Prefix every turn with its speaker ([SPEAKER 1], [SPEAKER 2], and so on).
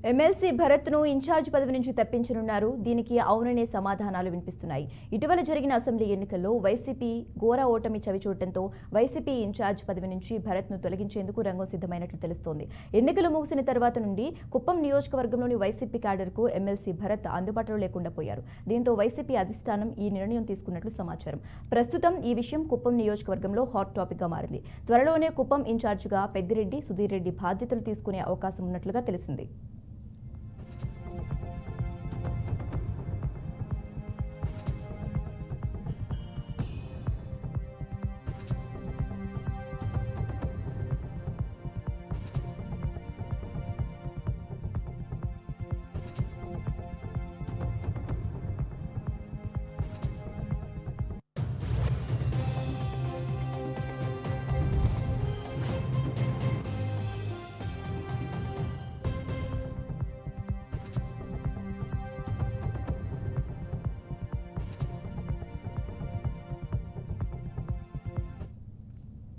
[SPEAKER 1] MLC భరత్ను incharge పదవి నుంచి తప్పించనున్నారు. దీనికి అవుననే సమాధానాలు వినిపిస్తున్నాయి. ఇటీవల జరిగిన అసెంబ్లీ ఎన్నికల్లో వైసీపీ ఘోర ఓటమి చవిచూడటంతో వైసీపీ ఇన్ఛార్జ్ పదవి నుంచి భరత్ను తొలగించేందుకు రంగం సిద్ధమైనట్లు తెలుస్తోంది. ఎన్నికలు ముగిసిన తర్వాత నుండి కుప్పం నియోజకవర్గంలోని వైసీపీ క్యాడర్కు ఎమ్మెల్సీ భరత్ అందుబాటులో లేకుండా పోయారు. దీంతో వైసీపీ అధిష్టానం ఈ నిర్ణయం తీసుకున్నట్లు సమాచారం. ప్రస్తుతం ఈ విషయం కుప్పం నియోజకవర్గంలో హాట్ టాపిక్ గా మారింది. త్వరలోనే కుప్పం ఇన్ఛార్జిగా పెద్దిరెడ్డి, సుధీర్ రెడ్డి బాధ్యతలు తీసుకునే అవకాశం ఉన్నట్లుగా తెలిసింది.